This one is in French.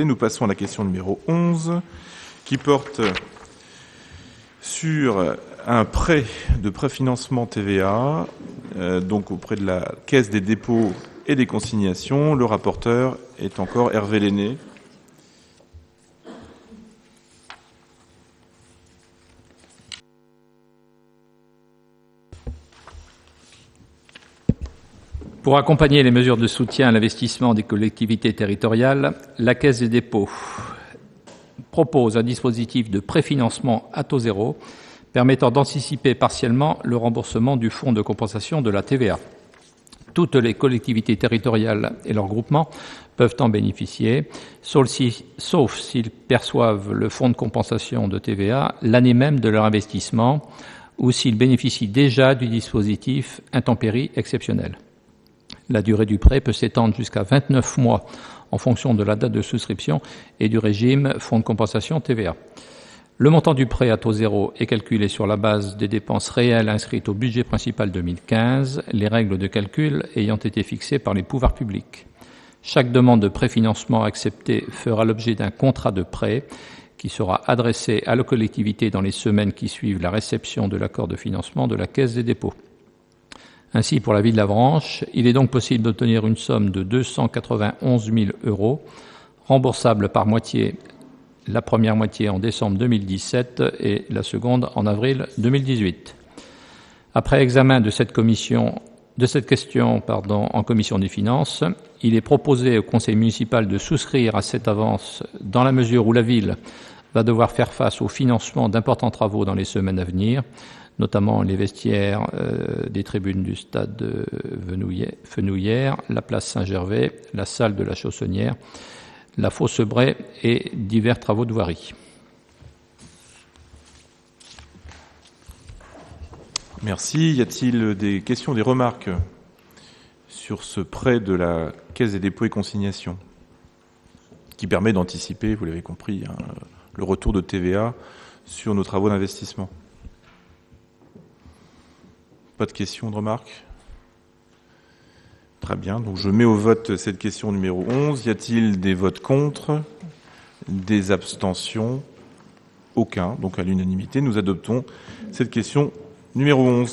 Nous passons à la question numéro 11, qui porte sur un prêt de préfinancement TVA, donc auprès de la Caisse des dépôts et des consignations. Le rapporteur est encore Hervé Lenné. Pour accompagner les mesures de soutien à l'investissement des collectivités territoriales, la Caisse des dépôts propose un dispositif de préfinancement à taux zéro permettant d'anticiper partiellement le remboursement du fonds de compensation de la TVA. Toutes les collectivités territoriales et leurs groupements peuvent en bénéficier, sauf s'ils perçoivent le fonds de compensation de TVA l'année même de leur investissement ou s'ils bénéficient déjà du dispositif intempéries exceptionnelles. La durée du prêt peut s'étendre jusqu'à 29 mois en fonction de la date de souscription et du régime fonds de compensation TVA. Le montant du prêt à taux zéro est calculé sur la base des dépenses réelles inscrites au budget principal 2015, les règles de calcul ayant été fixées par les pouvoirs publics. Chaque demande de préfinancement acceptée fera l'objet d'un contrat de prêt qui sera adressé à la collectivité dans les semaines qui suivent la réception de l'accord de financement de la Caisse des dépôts. Ainsi, pour la ville d'Avranches, il est donc possible d'obtenir une somme de 291 000 €, remboursable par moitié, la première moitié en décembre 2017 et la seconde en avril 2018. Après examen de cette question en commission des finances, il est proposé au conseil municipal de souscrire à cette avance dans la mesure où la ville va devoir faire face au financement d'importants travaux dans les semaines à venir, notamment les vestiaires des tribunes du stade de Fenouillère, la place Saint-Gervais, la salle de la Chaussonnière, la fosse Bray et divers travaux de voirie. Merci. Y a-t-il des questions, des remarques sur ce prêt de la Caisse des dépôts et consignations qui permet d'anticiper, vous l'avez compris, le retour de TVA sur nos travaux d'investissement? Pas de questions, de remarques? Très bien. Donc je mets au vote cette question numéro 11. Y a-t-il des votes contre? Des abstentions? Aucun. Donc à l'unanimité, nous adoptons cette question numéro 11.